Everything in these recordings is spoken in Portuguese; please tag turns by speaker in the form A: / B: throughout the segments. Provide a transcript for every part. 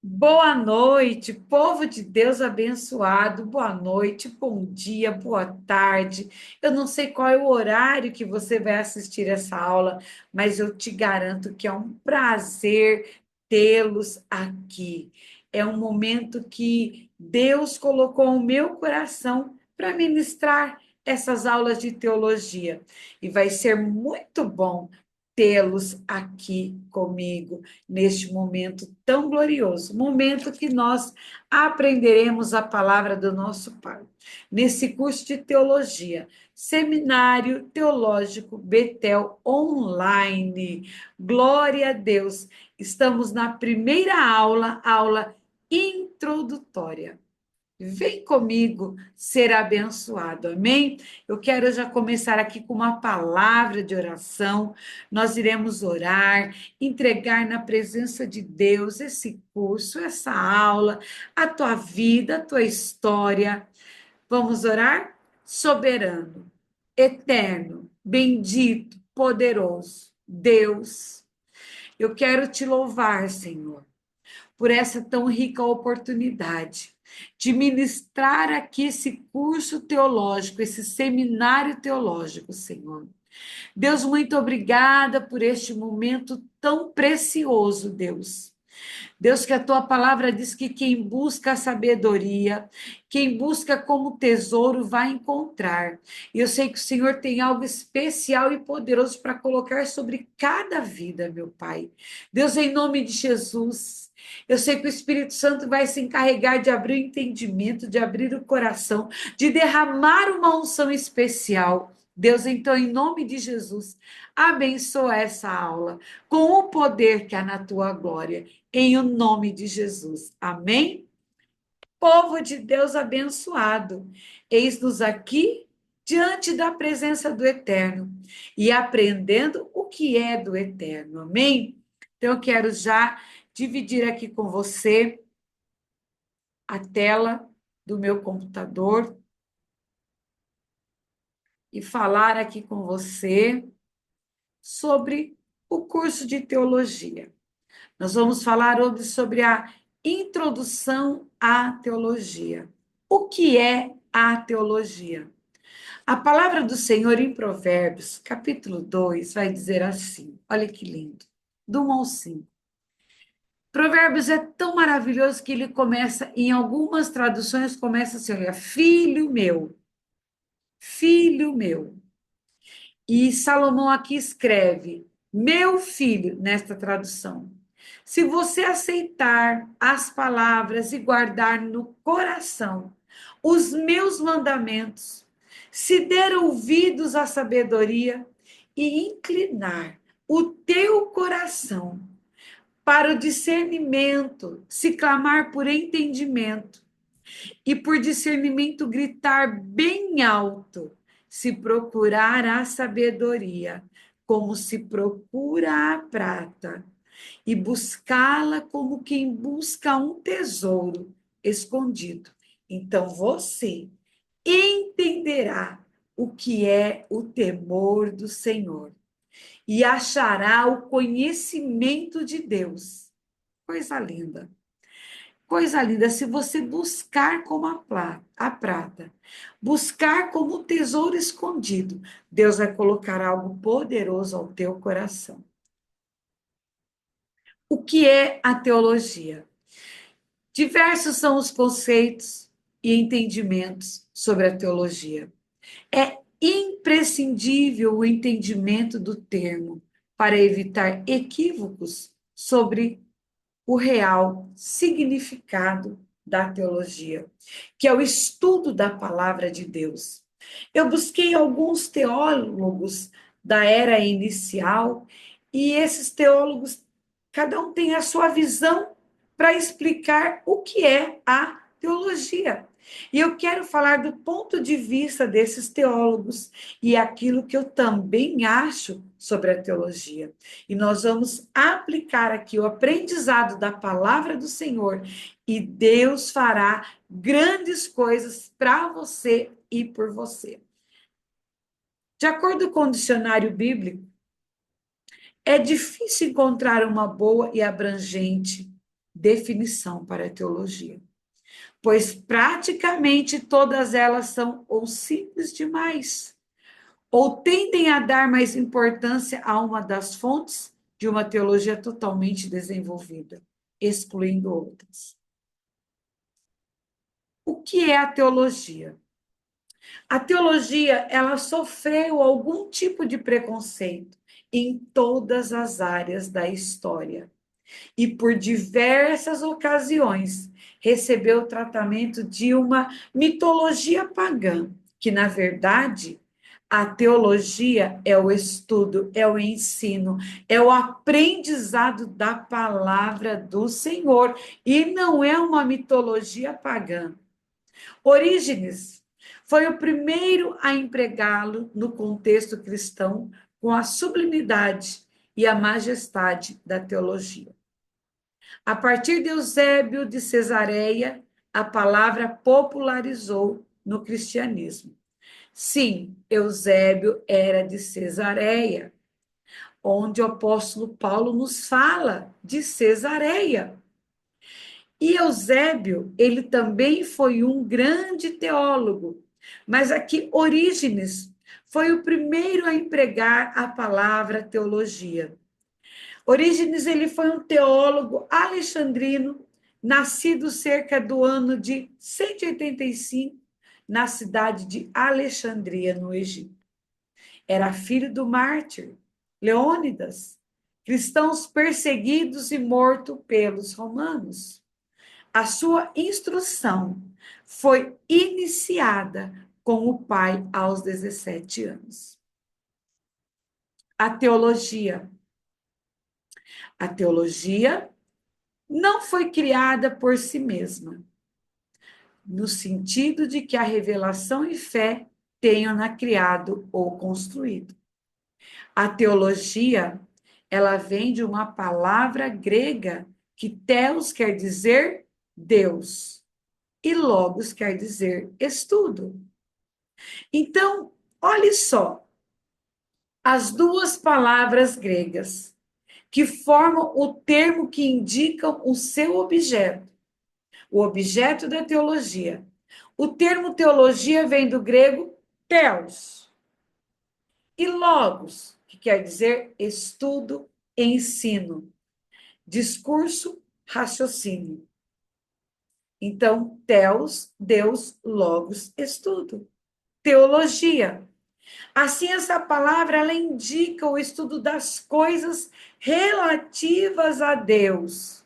A: Boa noite, povo de Deus abençoado. Boa noite, bom dia, boa tarde. Eu não sei qual é o horário que você vai assistir essa aula, mas eu te garanto que é um prazer tê-los aqui. É um momento que Deus colocou no meu coração para ministrar essas aulas de teologia. E vai ser muito bom tê-los aqui comigo neste momento tão glorioso, momento que nós aprenderemos a palavra do nosso Pai. Nesse curso de teologia, Seminário Teológico Betel Online. Glória a Deus. Estamos na primeira aula, aula introdutória. Vem comigo ser abençoado, amém? Eu quero já começar aqui com uma palavra de oração. Nós iremos orar, entregar na presença de Deus esse curso, essa aula, a tua vida, a tua história. Vamos orar? Soberano, eterno, bendito, poderoso, Deus, eu quero te louvar, Senhor, por essa tão rica oportunidade de ministrar aqui esse curso teológico, esse seminário teológico, Senhor. Deus, muito obrigada por este momento tão precioso, Deus. Deus, que a tua palavra diz que quem busca a sabedoria, quem busca como tesouro, vai encontrar. E eu sei que o Senhor tem algo especial e poderoso para colocar sobre cada vida, meu Pai. Deus, em nome de Jesus. Eu sei que o Espírito Santo vai se encarregar de abrir o entendimento, de abrir o coração, de derramar uma unção especial. Deus, então, em nome de Jesus, abençoa essa aula com o poder que há na tua glória em o nome de Jesus. Amém? Povo de Deus abençoado, eis-nos aqui diante da presença do Eterno e aprendendo o que é do Eterno. Amém? Então, eu quero já dividir aqui com você a tela do meu computador e falar aqui com você sobre o curso de teologia. Nós vamos falar hoje sobre a introdução à teologia. O que é a teologia? A palavra do Senhor em Provérbios, capítulo 2, vai dizer assim: olha que lindo, do 1 ao 5. Provérbios é tão maravilhoso que ele começa, em algumas traduções, começa assim: olha, filho meu. E Salomão aqui escreve, meu filho, nesta tradução. Se você aceitar as palavras e guardar no coração os meus mandamentos, se der ouvidos à sabedoria e inclinar o teu coração para o discernimento, se clamar por entendimento, e por discernimento gritar bem alto, se procurar a sabedoria, como se procura a prata, e buscá-la como quem busca um tesouro escondido. Então você entenderá o que é o temor do Senhor e achará o conhecimento de Deus. Coisa linda. Coisa linda, se você buscar como a prata, buscar como o tesouro escondido, Deus vai colocar algo poderoso ao teu coração. O que é a teologia? Diversos são os conceitos e entendimentos sobre a teologia. É imprescindível o entendimento do termo para evitar equívocos sobre o real significado da teologia, que é o estudo da palavra de Deus. Eu busquei alguns teólogos da era inicial e esses teólogos, cada um tem a sua visão para explicar o que é a teologia. E eu quero falar do ponto de vista desses teólogos e aquilo que eu também acho sobre a teologia. E nós vamos aplicar aqui o aprendizado da palavra do Senhor e Deus fará grandes coisas para você e por você. De acordo com o dicionário bíblico, é difícil encontrar uma boa e abrangente definição para a teologia, pois praticamente todas elas são ou simples demais, ou tendem a dar mais importância a uma das fontes de uma teologia totalmente desenvolvida, excluindo outras. O que é a teologia? A teologia, ela sofreu algum tipo de preconceito em todas as áreas da história e por diversas ocasiões recebeu o tratamento de uma mitologia pagã, que na verdade a teologia é o estudo, é o ensino, é o aprendizado da palavra do Senhor e não é uma mitologia pagã. Orígenes foi o primeiro a empregá-lo no contexto cristão com a sublimidade e a majestade da teologia. A partir de Eusébio de Cesareia, a palavra popularizou no cristianismo. Sim, Eusébio era de Cesareia, onde o apóstolo Paulo nos fala de Cesareia. E Eusébio, ele também foi um grande teólogo, mas aqui Orígenes foi o primeiro a empregar a palavra teologia. Orígenes, ele foi um teólogo alexandrino, nascido cerca do ano de 185, na cidade de Alexandria, no Egito. Era filho do mártir Leônidas, cristãos perseguidos e mortos pelos romanos. A sua instrução foi iniciada com o pai aos 17 anos. A teologia. A teologia não foi criada por si mesma, no sentido de que a revelação e fé tenham-na criado ou construído. A teologia, ela vem de uma palavra grega que teos quer dizer Deus e logos quer dizer estudo. Então, olhe só, as duas palavras gregas que formam o termo que indicam o seu objeto, o objeto da teologia. O termo teologia vem do grego theos e logos, que quer dizer estudo, ensino, discurso, raciocínio. Então, theos, Deus, logos, estudo. Teologia. Assim, essa palavra ela indica o estudo das coisas relativas a Deus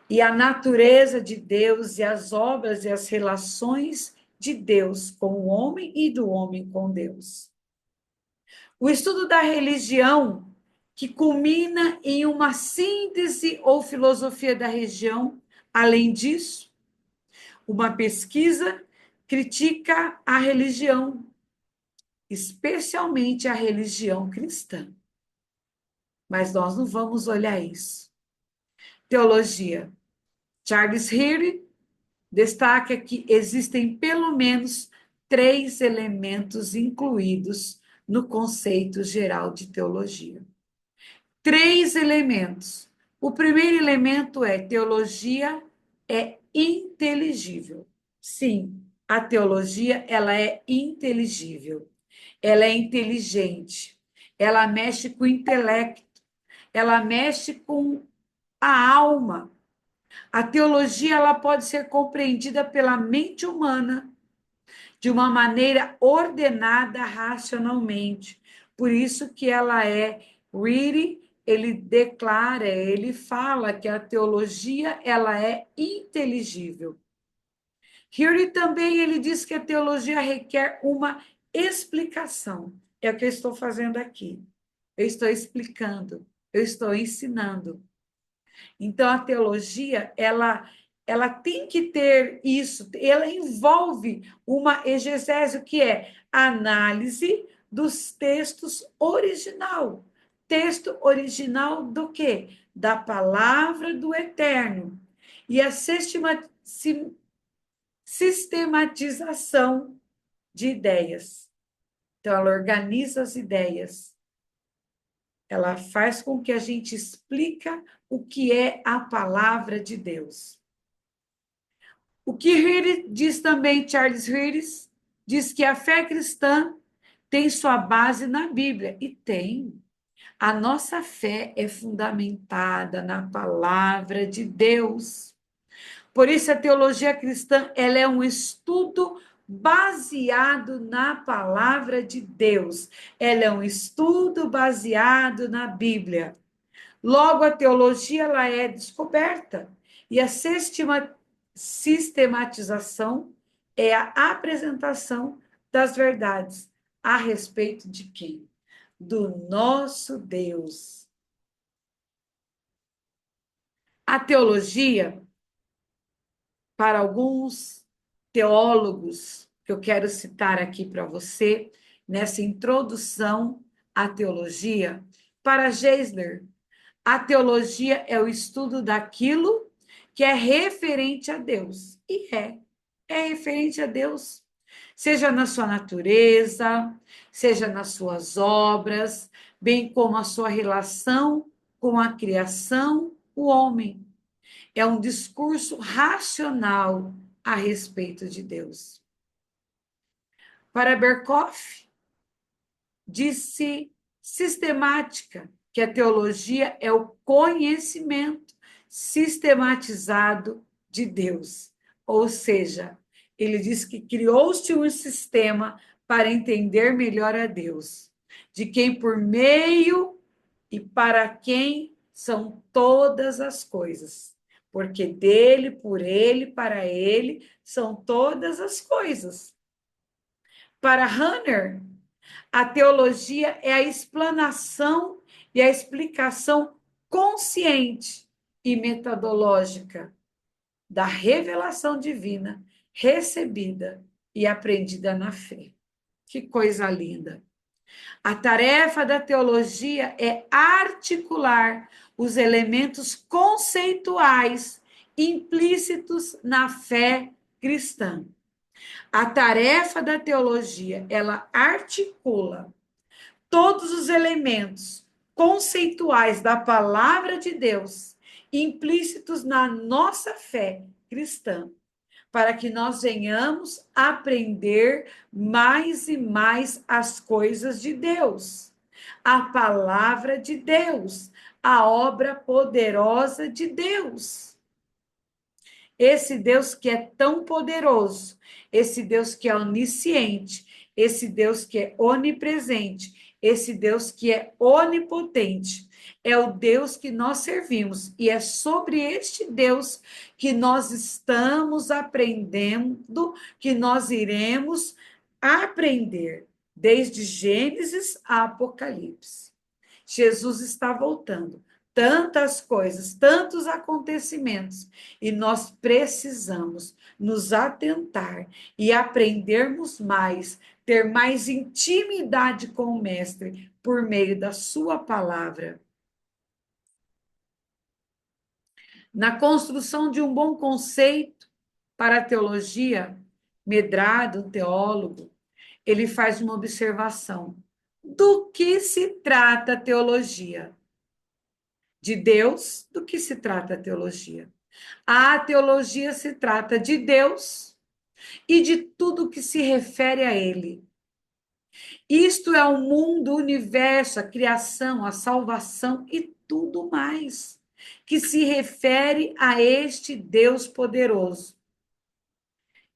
A: e a natureza de Deus e as obras e as relações de Deus com o homem e do homem com Deus. O estudo da religião, que culmina em uma síntese ou filosofia da religião, além disso, uma pesquisa critica a religião, especialmente a religião cristã. Mas nós não vamos olhar isso. Teologia. Charles Heard destaca que existem pelo menos 3 elementos incluídos no conceito geral de teologia. 3 elementos. O primeiro elemento é teologia é inteligível. Sim, a teologia ela é inteligível. Ela é inteligente. Ela mexe com o intelecto. Ela mexe com a alma. A teologia ela pode ser compreendida pela mente humana de uma maneira ordenada racionalmente. Por isso que ela é Reedy, ele declara, ele fala que a teologia ela é inteligível. Reedy também ele diz que a teologia requer uma explicação. É o que eu estou fazendo aqui. Eu estou explicando, eu estou ensinando. Então, a teologia, ela tem que ter isso, ela envolve uma exegese, que é análise dos textos original. Texto original do quê? Da palavra do Eterno. E a sistematização de ideias. Então, ela organiza as ideias. ela faz com que a gente explica o que é a palavra de Deus. O que Hirsch diz também, Charles Hirsch, diz que a fé cristã tem sua base na Bíblia, e tem. A nossa fé é fundamentada na palavra de Deus. Por isso, a teologia cristã ela é um estudo baseado na palavra de Deus. Ela é um estudo baseado na Bíblia. Logo, a teologia ela é descoberta e a sistematização é a apresentação das verdades a respeito de quem? Do nosso Deus. A teologia, para alguns teólogos, que eu quero citar aqui para você, nessa introdução à teologia, para Geisler, a teologia é o estudo daquilo que é referente a Deus. E é referente a Deus. Seja na sua natureza, seja nas suas obras, bem como a sua relação com a criação, o homem. É um discurso racional a respeito de Deus. Para Berkoff, disse sistemática, que a teologia é o conhecimento sistematizado de Deus. Ou seja, ele diz que criou-se um sistema para entender melhor a Deus, de quem por meio e para quem são todas as coisas. Porque dele, por ele, para ele são todas as coisas. Para Hanner, a teologia é a explanação e a explicação consciente e metodológica da revelação divina recebida e aprendida na fé. Que coisa linda! A tarefa da teologia é articular os elementos conceituais implícitos na fé cristã. A tarefa da teologia, ela articula todos os elementos conceituais da palavra de Deus implícitos na nossa fé cristã, para que nós venhamos aprender mais e mais as coisas de Deus, a palavra de Deus, a obra poderosa de Deus. Esse Deus que é tão poderoso, esse Deus que é onisciente, esse Deus que é onipresente, esse Deus que é onipotente, é o Deus que nós servimos, e é sobre este Deus que nós estamos aprendendo, que nós iremos aprender, desde Gênesis a Apocalipse. Jesus está voltando. Tantas coisas, tantos acontecimentos, e nós precisamos nos atentar e aprendermos mais, ter mais intimidade com o Mestre por meio da sua palavra. Na construção de um bom conceito para a teologia, Medrado, um teólogo, ele faz uma observação. Do que se trata a teologia? De Deus, do que se trata a teologia? A teologia se trata de Deus e de tudo que se refere a Ele. Isto é o mundo, o universo, a criação, a salvação e tudo mais que se refere a este Deus poderoso.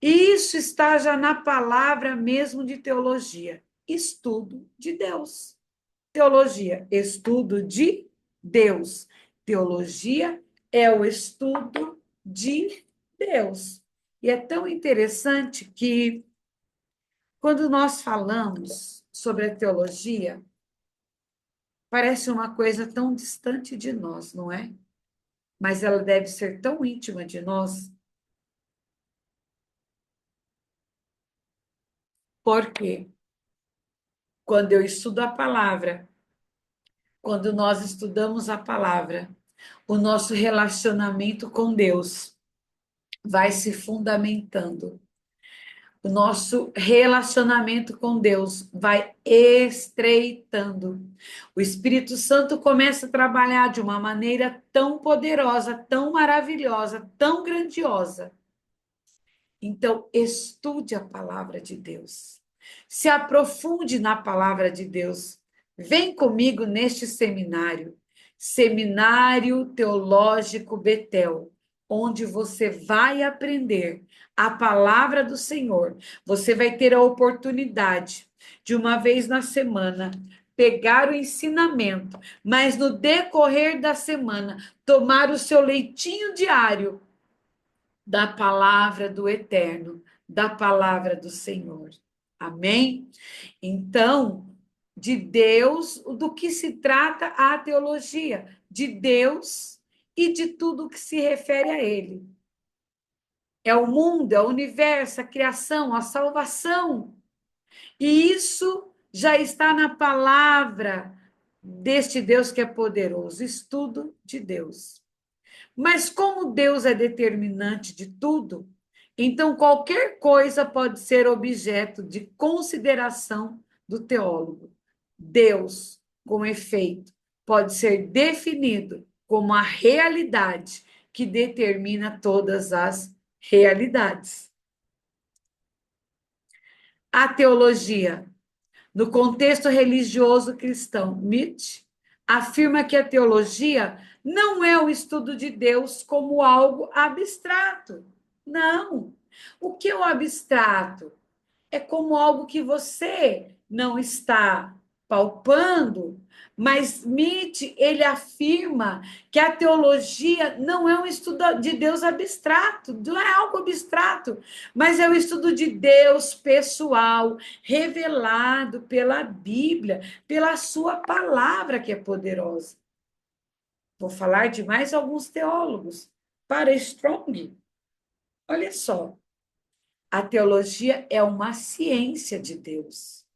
A: Isso está já na palavra mesmo de teologia, estudo de Deus. Teologia, estudo de Deus. Teologia é o estudo de Deus. E é tão interessante que, quando nós falamos sobre a teologia, parece uma coisa tão distante de nós, não é? Mas ela deve ser tão íntima de nós. Porque quando eu estudo a palavra, quando nós estudamos a palavra, o nosso relacionamento com Deus vai se fundamentando. o nosso relacionamento com Deus vai estreitando. O Espírito Santo começa a trabalhar de uma maneira tão poderosa, tão maravilhosa, tão grandiosa. Então, estude a palavra de Deus. Se aprofunde na palavra de Deus. Vem comigo neste seminário, Seminário Teológico Betel, onde você vai aprender a palavra do Senhor. Você vai ter a oportunidade de uma vez na semana pegar o ensinamento, mas no decorrer da semana tomar o seu leitinho diário da palavra do Eterno, da palavra do Senhor. Amém? Então, de Deus, do que se trata a teologia? De Deus e de tudo que se refere a Ele. É o mundo, é o universo, a criação, a salvação. E isso já está na palavra deste Deus que é poderoso, estudo de Deus. Mas como Deus é determinante de tudo, então qualquer coisa pode ser objeto de consideração do teólogo. Deus, com efeito, pode ser definido como a realidade que determina todas as realidades. A teologia, no contexto religioso cristão, Nietzsche afirma que a teologia não é o estudo de Deus como algo abstrato. Não. O que é o abstrato? É como algo que você não está palpando, mas Nietzsche, ele afirma que a teologia não é um estudo de Deus abstrato, não é algo abstrato, mas é o estudo de Deus pessoal, revelado pela Bíblia, pela sua palavra que é poderosa. Vou falar de mais alguns teólogos. Para Strong, olha só, a teologia é uma ciência de Deus.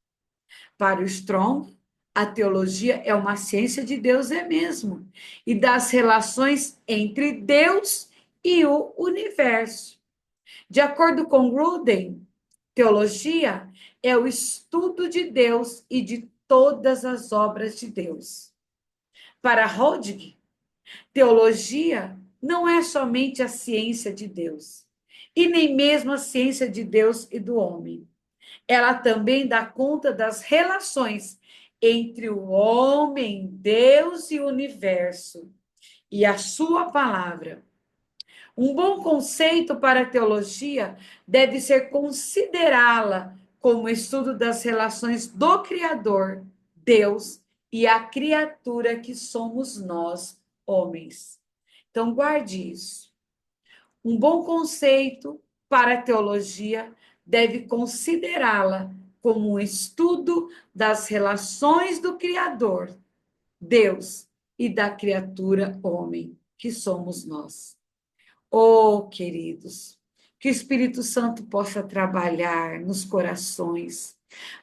A: Para o Strong, a teologia é uma ciência de Deus é mesmo, e das relações entre Deus e o universo. De acordo com Gruden, teologia é o estudo de Deus e de todas as obras de Deus. Para Hodge, teologia não é somente a ciência de Deus, e nem mesmo a ciência de Deus e do homem. Ela também dá conta das relações entre o homem, Deus e o universo, e a sua palavra. Um bom conceito para a teologia deve ser considerá-la como estudo das relações do Criador, Deus, e a criatura que somos nós, homens. Então, guarde isso. Um bom conceito para a teologia deve considerá-la como um estudo das relações do Criador, Deus, e da criatura homem, que somos nós. Oh, queridos, que o Espírito Santo possa trabalhar nos corações.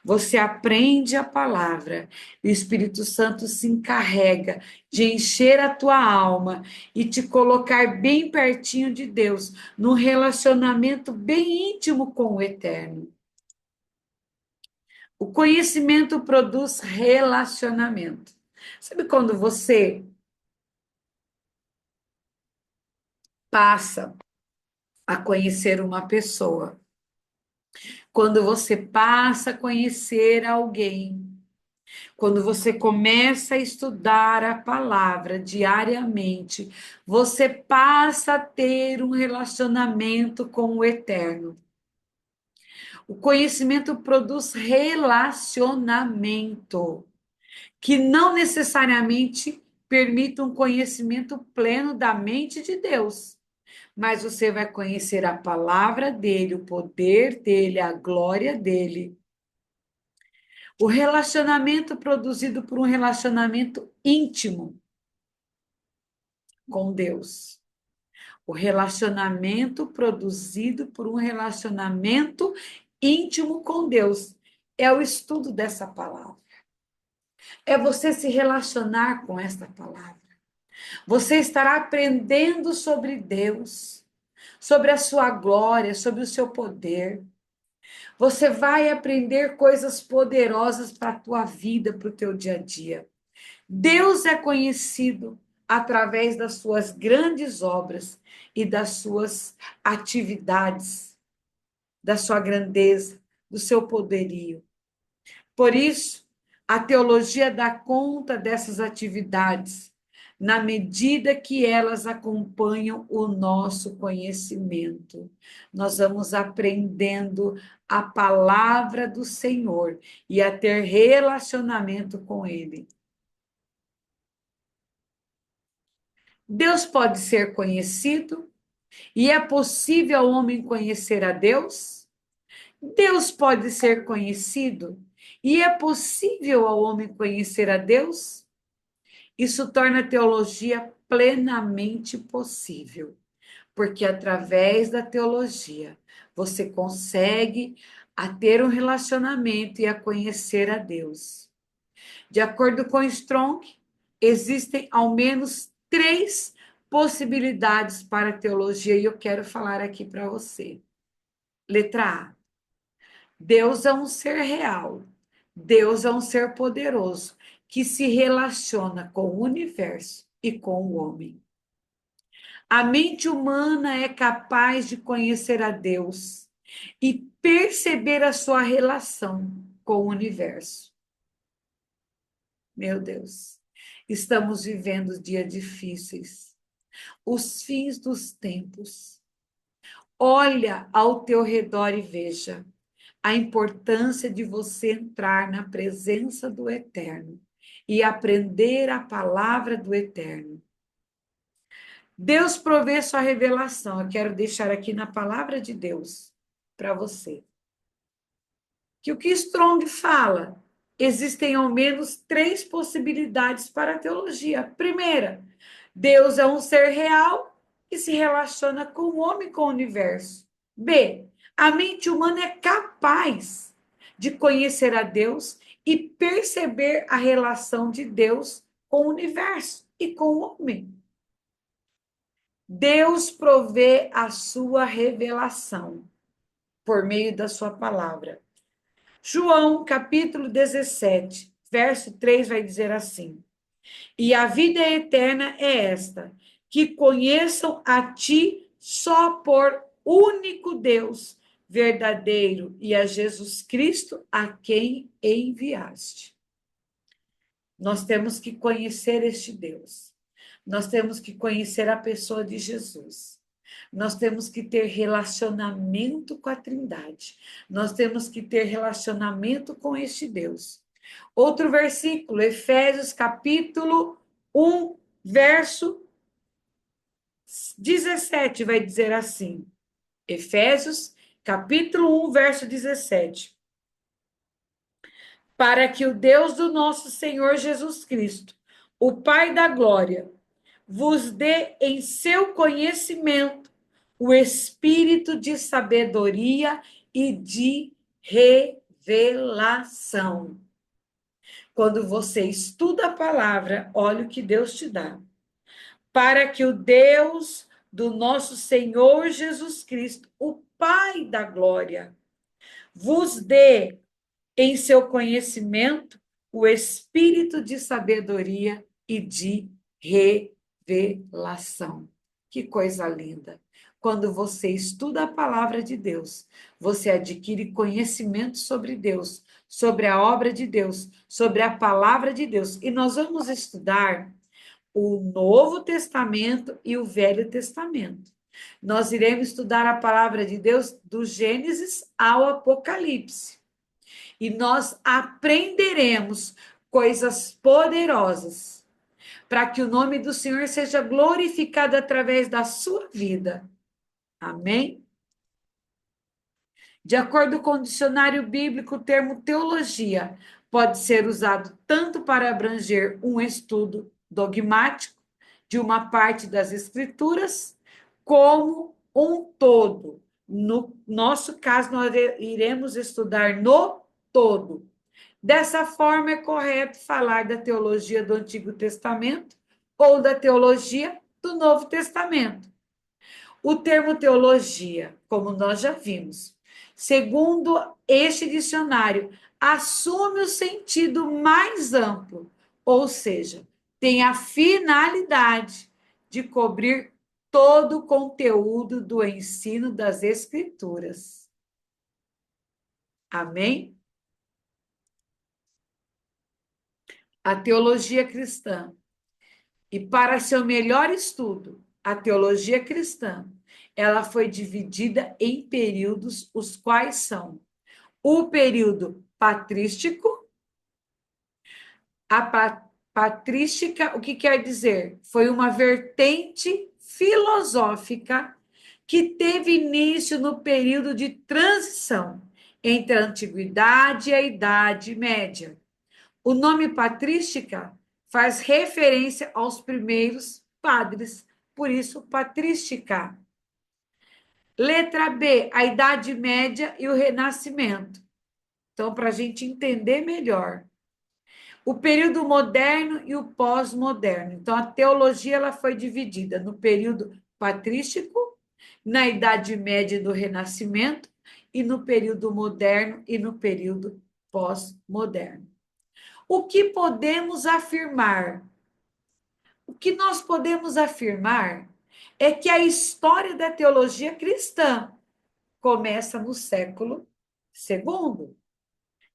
A: Você aprende a palavra, e o Espírito Santo se encarrega de encher a tua alma e te colocar bem pertinho de Deus, num relacionamento bem íntimo com o Eterno. O conhecimento produz relacionamento. Sabe quando você passa a conhecer uma pessoa? Quando você passa a conhecer alguém, quando você começa a estudar a palavra diariamente, você passa a ter um relacionamento com o Eterno. O conhecimento produz relacionamento, que não necessariamente permite um conhecimento pleno da mente de Deus, mas você vai conhecer a palavra dele, o poder dele, a glória dele. O relacionamento produzido por um relacionamento íntimo com Deus. O relacionamento produzido por um relacionamento íntimo com Deus. É o estudo dessa palavra. É você se relacionar com esta palavra. Você estará aprendendo sobre Deus, sobre a sua glória, sobre o seu poder. Você vai aprender coisas poderosas para a tua vida, para o teu dia a dia. Deus é conhecido através das suas grandes obras e das suas atividades, da sua grandeza, do seu poderio. Por isso, a teologia dá conta dessas atividades, na medida que elas acompanham o nosso conhecimento. Nós vamos aprendendo a palavra do Senhor e a ter relacionamento com Ele. Deus pode ser conhecido e é possível ao homem conhecer a Deus? Deus pode ser conhecido e é possível ao homem conhecer a Deus? Isso torna a teologia plenamente possível, porque através da teologia você consegue a ter um relacionamento e a conhecer a Deus. De acordo com Strong, existem ao menos 3 possibilidades para a teologia e eu quero falar aqui para você. Letra A. Deus é um ser real. Deus é um ser poderoso que se relaciona com o universo e com o homem. A mente humana é capaz de conhecer a Deus e perceber a sua relação com o universo. Meu Deus, estamos vivendo dias difíceis, os fins dos tempos. Olha ao teu redor e veja a importância de você entrar na presença do Eterno e aprender a palavra do Eterno. Deus provê sua revelação. Eu quero deixar aqui na palavra de Deus para você. Que o que Strong fala, existem ao menos 3 possibilidades para a teologia. Primeira, Deus é um ser real que se relaciona com o homem e com o universo. B, a mente humana é capaz de conhecer a Deus e perceber a relação de Deus com o universo e com o homem. Deus provê a sua revelação por meio da sua palavra. João, capítulo 17, verso 3 vai dizer assim: E a vida eterna é esta, que conheçam a ti só por único Deus verdadeiro e a Jesus Cristo a quem enviaste. Nós temos que conhecer este Deus. Nós temos que conhecer a pessoa de Jesus. Nós temos que ter relacionamento com a Trindade. Nós temos que ter relacionamento com este Deus. Outro versículo, Efésios capítulo 1, verso 17, vai dizer assim. Efésios capítulo 1, verso 17. Para que o Deus do nosso Senhor Jesus Cristo, o Pai da glória, vos dê em seu conhecimento o espírito de sabedoria e de revelação. Quando você estuda a palavra, olha o que Deus te dá. Para que o Deus do nosso Senhor Jesus Cristo, o Pai da glória, vos dê em seu conhecimento o espírito de sabedoria e de revelação. Que coisa linda! Quando você estuda a palavra de Deus, você adquire conhecimento sobre Deus, sobre a obra de Deus, sobre a palavra de Deus. E nós vamos estudar o Novo Testamento e o Velho Testamento. Nós iremos estudar a palavra de Deus do Gênesis ao Apocalipse. E nós aprenderemos coisas poderosas para que o nome do Senhor seja glorificado através da sua vida. Amém? De acordo com o dicionário bíblico, o termo teologia pode ser usado tanto para abranger um estudo dogmático de uma parte das Escrituras, como um todo. No nosso caso, nós iremos estudar no todo. Dessa forma, é correto falar da teologia do Antigo Testamento ou da teologia do Novo Testamento. O termo teologia, como nós já vimos, Segundo este dicionário, assume o sentido mais amplo, ou seja, tem a finalidade de cobrir todo o conteúdo do ensino das Escrituras. Amém? A teologia cristã. E para seu melhor estudo, a teologia cristã, ela foi dividida em períodos, os quais são o período patrístico. A patrística, o que quer dizer? Foi uma vertente filosófica que teve início no período de transição entre a antiguidade e a Idade Média. O nome patrística faz referência aos primeiros padres, por isso patrística. Letra B, a Idade Média e o Renascimento. Então, para a gente entender melhor. O período moderno e o pós-moderno. Então, a teologia ela foi dividida no período patrístico, na Idade Média e do Renascimento, e no período moderno e no período pós-moderno. O que podemos afirmar? O que nós podemos afirmar é que a história da teologia cristã começa no século II,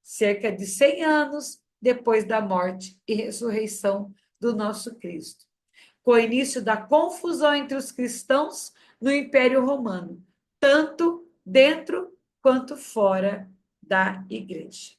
A: cerca de 100 anos depois da morte e ressurreição do nosso Cristo, com o início da confusão entre os cristãos no Império Romano, tanto dentro quanto fora da igreja.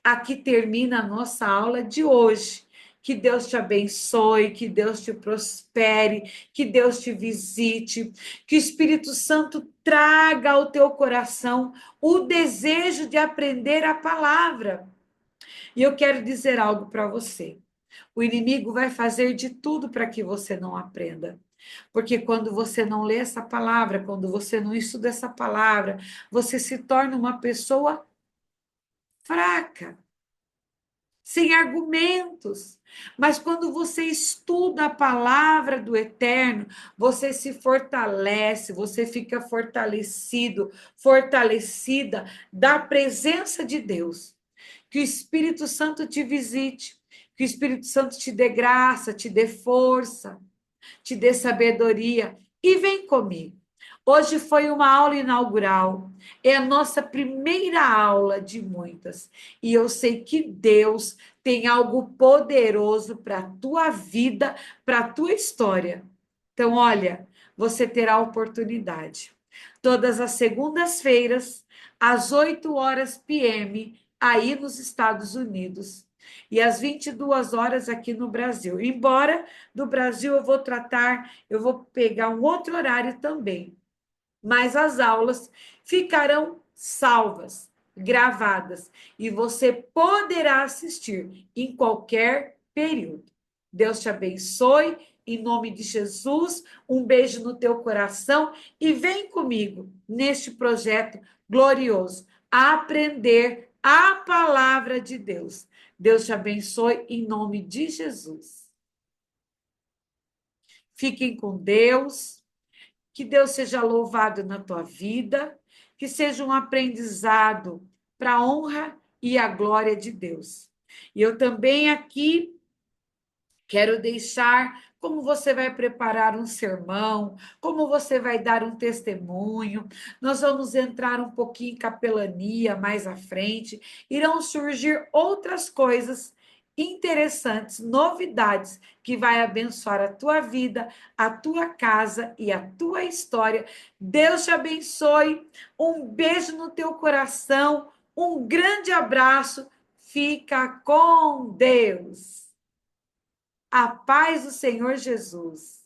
A: Aqui termina a nossa aula de hoje. Que Deus te abençoe, que Deus te prospere, que Deus te visite, que o Espírito Santo traga ao teu coração o desejo de aprender a palavra. E eu quero dizer algo para você. O inimigo vai fazer de tudo para que você não aprenda. Porque quando você não lê essa palavra, quando você não estuda essa palavra, você se torna uma pessoa fraca, sem argumentos. Mas quando você estuda a palavra do Eterno, você se fortalece, você fica fortalecido, fortalecida da presença de Deus. Que o Espírito Santo te visite, que o Espírito Santo te dê graça, te dê força, te dê sabedoria e vem comigo. Hoje foi uma aula inaugural, é a nossa primeira aula de muitas, e eu sei que Deus tem algo poderoso para a tua vida, para a tua história. Então, olha, você terá a oportunidade. Todas as segundas-feiras, às 8 horas p.m., aí nos Estados Unidos, e às 22 horas aqui no Brasil. Embora do Brasil eu vou pegar um outro horário também, mas as aulas ficarão salvas, gravadas, e você poderá assistir em qualquer período. Deus te abençoe, em nome de Jesus, um beijo no teu coração e vem comigo neste projeto glorioso, aprender a palavra de Deus. Deus te abençoe em nome de Jesus. Fiquem com Deus. Que Deus seja louvado na tua vida, que seja um aprendizado para a honra e a glória de Deus. E eu também aqui quero deixar como você vai preparar um sermão, como você vai dar um testemunho. Nós vamos entrar um pouquinho em capelania mais à frente. Irão surgir outras coisas interessantes, novidades que vai abençoar a tua vida, a tua casa e a tua história. Deus te abençoe. Um beijo no teu coração, um grande abraço. Fica com Deus. A paz do Senhor Jesus.